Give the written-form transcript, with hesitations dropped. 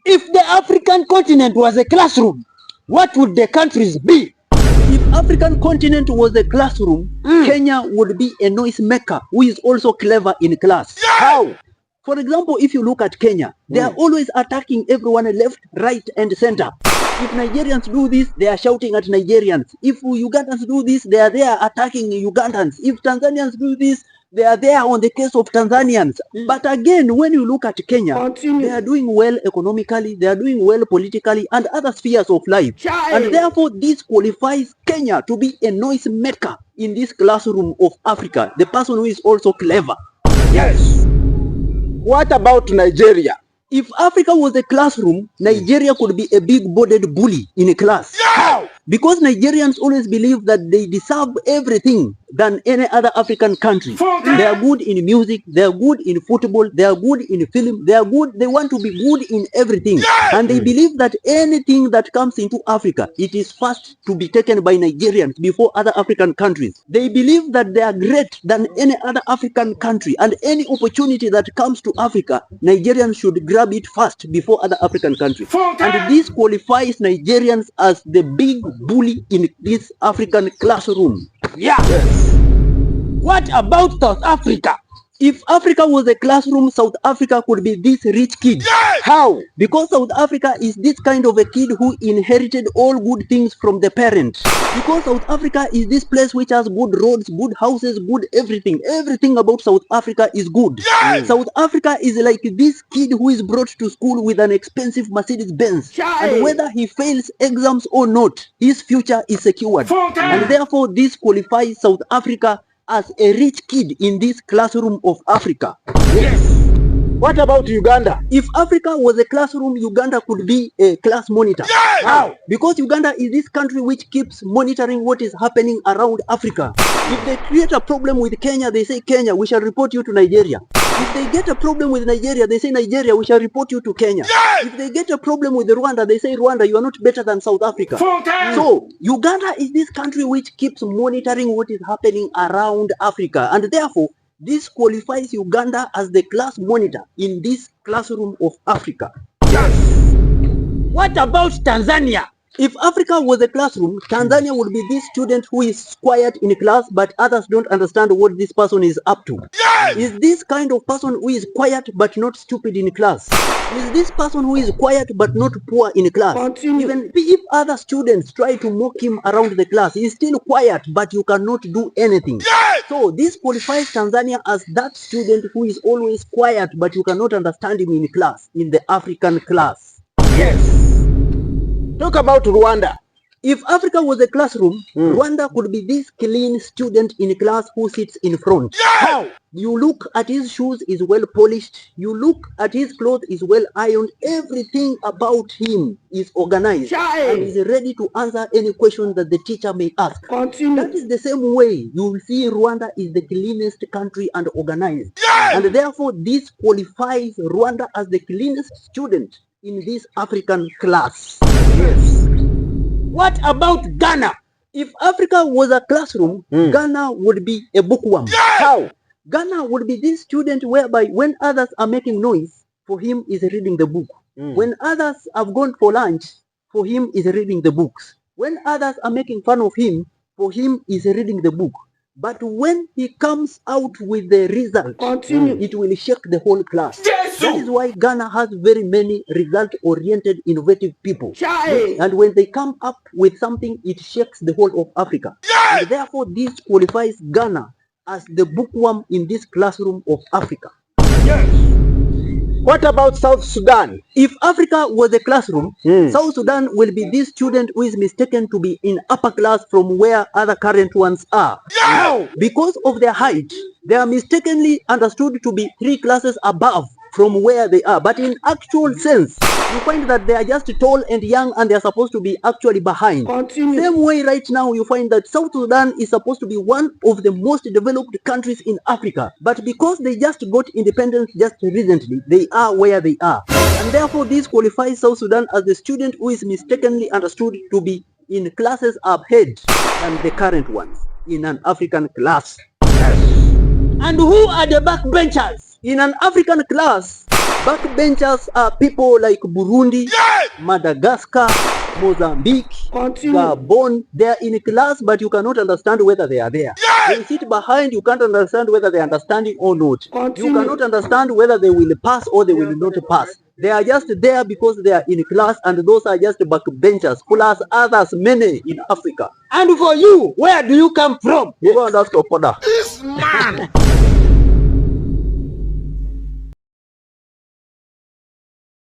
If the African continent was a classroom, what would the countries be? If African continent was a classroom, Kenya would be a noise maker who is also clever in class. Yes! How? For example, if you look at Kenya, they are always attacking everyone left, right, and center. If Nigerians do this, they are shouting at Nigerians. If Ugandans do this, they are there attacking Ugandans. If Tanzanians do this, they are there on the case of Tanzanians. But again, when you look at Kenya, they are doing well economically, they are doing well politically, and other spheres of life. And therefore, this qualifies Kenya to be a noise maker in this classroom of Africa, the person who is also clever. Yes. What about Nigeria? If Africa was a classroom, Nigeria could be a big-bodied bully in a class. How? Because Nigerians always believe that they deserve everything than any other African country. They are good in music, they are good in football, they are good in film, they want to be good in everything. Yes! And they believe that anything that comes into Africa, it is first to be taken by Nigerians before other African countries. They believe that they are great than any other African country, and any opportunity that comes to Africa, Nigerians should grab it first before other African countries. And this qualifies Nigerians as the big bully in this African classroom. Yeah. Yes. What about South Africa? If Africa was a classroom, South Africa could be this rich kid. Yes! How? Because South Africa is this kind of a kid who inherited all good things from the parents. Because South Africa is this place which has good roads, good houses, good everything. Everything about South Africa is good. Yes! South Africa is like this kid who is brought to school with an expensive Mercedes Benz. And whether he fails exams or not, his future is secured. And therefore, this qualifies South Africa as a rich kid in this classroom of Africa. Yes. What about Uganda? If Africa was a classroom, Uganda could be a class monitor. Yes! How? Because Uganda is this country which keeps monitoring what is happening around Africa. If they create a problem with Kenya, they say, Kenya, we shall report you to Nigeria. If they get a problem with Nigeria, they say, Nigeria, we shall report you to Kenya. Yes! If they get a problem with Rwanda, they say, Rwanda, you are not better than South Africa. So, Uganda is this country which keeps monitoring what is happening around Africa. And therefore, this qualifies Uganda as the class monitor in this classroom of Africa. Yes. What about Tanzania? If Africa was a classroom, Tanzania would be this student who is quiet in class, but others don't understand what this person is up to. Yes! Is this kind of person who is quiet but not stupid in class? Is this person who is quiet but not poor in class? Even if other students try to mock him around the class, he is still quiet, but you cannot do anything. Yes! So this qualifies Tanzania as that student who is always quiet, but you cannot understand him in class, in the African class. Yes. Talk about Rwanda. If Africa was a classroom, Rwanda could be this clean student in class who sits in front. Yes! How? You look at his shoes is well polished. You look at his clothes is well ironed. Everything about him is organized and is ready to answer any question that the teacher may ask. That is the same way you will see Rwanda is the cleanest country and organized. Yes! And therefore, this qualifies Rwanda as the cleanest student in this African class. Yes. What about Ghana? If Africa was a classroom, Ghana would be a bookworm. Yes! How? Ghana would be this student whereby when others are making noise, for him is reading the book. When others have gone for lunch, for him is reading the books. When others are making fun of him, for him is reading the book. But when he comes out with the result, it will shake the whole class. Yes! That is why Ghana has very many result-oriented, innovative people. And when they come up with something, it shakes the whole of Africa. Yes! And therefore, this qualifies Ghana as the bookworm in this classroom of Africa. Yes. What about South Sudan? If Africa was a classroom, South Sudan will be this student who is mistaken to be in upper class from where other current ones are. Yes! Because of their height, they are mistakenly understood to be 3 classes above from where they are. But in actual sense, you find that they are just tall and young and they are supposed to be actually behind. Same way right now, you find that South Sudan is supposed to be one of the most developed countries in Africa. But because they just got independence just recently, they are where they are. And therefore, this qualifies South Sudan as the student who is mistakenly understood to be in classes ahead than the current ones in an African class. Yes. And who are the backbenchers? In an African class, Backbenchers are people like Burundi, Madagascar, Mozambique, Gabon. They are in class, but you cannot understand whether they are there. They sit behind, you can't understand whether they are understanding or not. You cannot understand whether they will pass or they will not pass. They are just there because they are in class, and those are just backbenchers, plus others, many in Africa. And for you, where do you come from? Go and ask your father. This man!